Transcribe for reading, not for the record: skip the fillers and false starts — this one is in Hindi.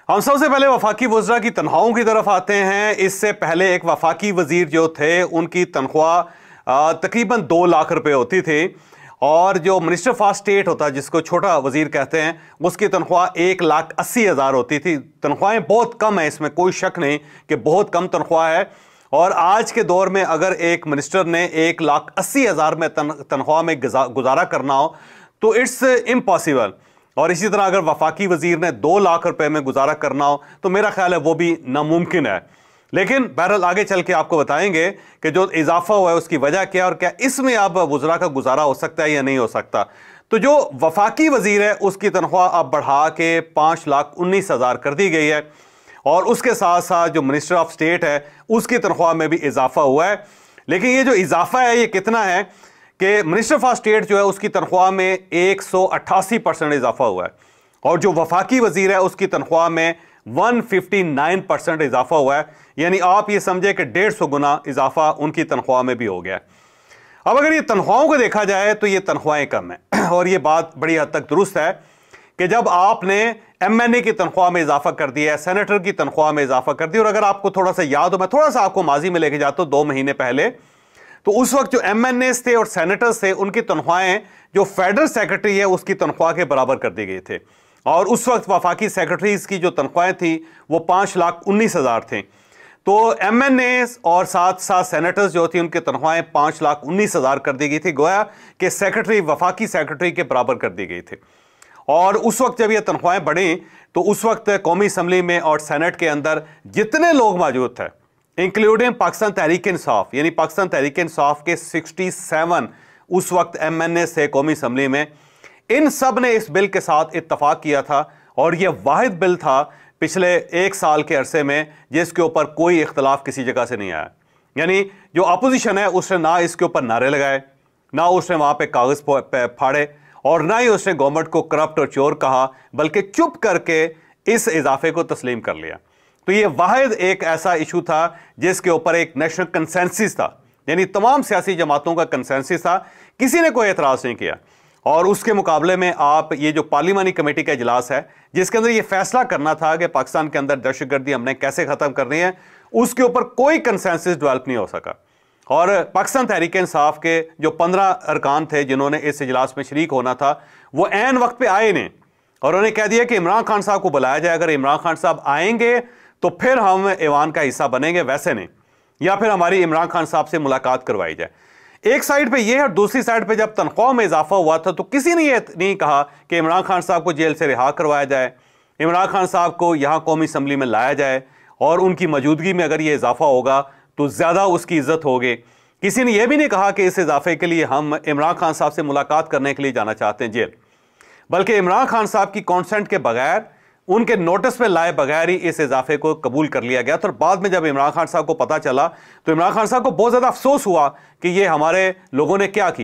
हम सबसे पहले वफाकी वज़रा की तनख्वाहों की तरफ आते हैं। इससे पहले एक वफाकी वजीर जो थे उनकी तनख्वाह तकरीबन 2 लाख रुपए होती थी, और जो मिनिस्टर फॉर स्टेट होता है जिसको छोटा वजीर कहते हैं उसकी तनख्वाह 1,80,000 होती थी। तनख्वाहें बहुत कम है, इसमें कोई शक नहीं कि बहुत कम तनख्वाह है। और आज के दौर में अगर एक मिनिस्टर ने 1,80,000 में तनख्वाह में गुजारा करना हो तो इट्स इम्पॉसिबल। और इसी तरह अगर वफाकी वजीर ने 2 लाख रुपए में गुजारा करना हो तो मेरा ख्याल है वो भी नामुमकिन है। लेकिन बहरहाल आगे चल के आपको बताएंगे कि जो इजाफा हुआ है उसकी वजह क्या और क्या इसमें अब वज़रा का गुजारा हो सकता है या नहीं हो सकता। तो जो वफाकी वजीर है उसकी तनख्वाह अब बढ़ा के 5,19,000 कर दी गई है, और उसके साथ साथ जो मिनिस्टर ऑफ स्टेट है उसकी तनख्वाह में भी इजाफा हुआ है। लेकिन ये जो इजाफा है ये कितना है कि मिनिस्टर फॉर स्टेट जो है उसकी तनख्वाह में 188% इजाफा हुआ है, और जो वफाकी वजीर है उसकी तनख्वाह में 159% इजाफा हुआ है। यानी आप ये समझे कि 150 गुना इजाफा उनकी तनख्वाह में भी हो गया है। अब अगर ये तनख्वाहों को देखा जाए तो ये तनख्वाहें कम है, और ये बात बड़ी हद तक दुरुस्त है कि जब आपने MNA की तनख्वाह में इजाफा कर दिया है, सेनेटर की तनख्वाह में इजाफा कर दिया। और अगर आपको थोड़ा सा याद हो, मैं थोड़ा सा आपको माजी में लेके जाता हूं 2 महीने पहले, तो उस वक्त जो MNAs थे और सेनेटर्स थे उनकी तनख्वाहें जो फेडरल सेक्रेटरी है उसकी तनख्वाह के बराबर कर दी गई थे। और उस वक्त वफाकी सेक्रेटरीज की जो तनख्वाहें थी वो 5,19,000 थी। तो MNAs और साथ साथ सेनेटर्स जो थी उनकी तनख्वाहें 5,19,000 कर दी गई थी, गोया कि सेक्रेटरी वफाकी सेक्रेटरी के बराबर कर दी गई थी। और उस वक्त जब ये तनख्वाहें बढ़ी तो उस वक्त कौमी असम्बली में और सेनेट के अंदर जितने लोग मौजूद थे, इंक्लूडिंग पाकिस्तान तहरीक इंसाफ, यानी पाकिस्तान तहरीक इंसाफ के 67 उस वक्त MNAs थे कौमी असम्बली में, इन सब ने इस बिल के साथ इत्तफाक किया था। और यह वाहिद बिल था पिछले 1 साल के अरसे में जिसके ऊपर कोई इख्तलाफ किसी जगह से नहीं आया। यानी जो अपोजिशन है उसने ना इसके ऊपर नारे लगाए, ना उसने वहां पे कागज फाड़े, और ना ही उसने गवर्नमेंट को करप्ट और चोर कहा, बल्कि चुप करके इस इजाफे को तस्लीम कर लिया। तो ये वाहिद एक ऐसा इशू था जिसके ऊपर एक नेशनल कंसेंसस था, यानी तमाम सियासी जमातों का कंसेंसस था, किसी ने कोई एतराज नहीं किया। और उसके मुकाबले में आप ये जो पार्लिमानी कमेटी का इजलास है जिसके अंदर ये फैसला करना था कि पाकिस्तान के अंदर दहशतगर्दी हमने कैसे खत्म करनी है, उसके ऊपर कोई कंसेंसस डेवलप नहीं हो सका। और पाकिस्तान तहरीक इंसाफ के जो 15 अरकान थे जिन्होंने इस इजलास में शरीक होना था वो ऐन वक्त पे आए नहीं, और उन्होंने कह दिया कि इमरान खान साहब को बुलाया जाए, अगर इमरान खान साहब आएंगे तो फिर हम ऐवान का हिस्सा बनेंगे, वैसे नहीं, या फिर हमारी इमरान खान साहब से मुलाकात करवाई जाए। एक साइड पे ये है और दूसरी साइड पे जब तनख्वाह में इजाफा हुआ था तो किसी ने ये नहीं कहा कि इमरान खान साहब को जेल से रिहा करवाया जाए, इमरान खान साहब को यहाँ कौमी असम्बली में लाया जाए, और उनकी मौजूदगी में अगर ये इजाफा होगा तो ज़्यादा उसकी इज्जत होगी। किसी ने यह भी नहीं कहा कि इस इजाफे के लिए हम इमरान खान साहब से मुलाकात करने के लिए जाना चाहते हैं जेल, बल्कि इमरान खान साहब की कॉन्सेंट के बगैर, उनके नोटिस पे लाए बगैर ही इस इजाफे को कबूल कर लिया गया था। और बाद में जब इमरान खान साहब को पता चला तो इमरान खान साहब को बहुत ज़्यादा अफसोस हुआ कि ये हमारे लोगों ने क्या किया।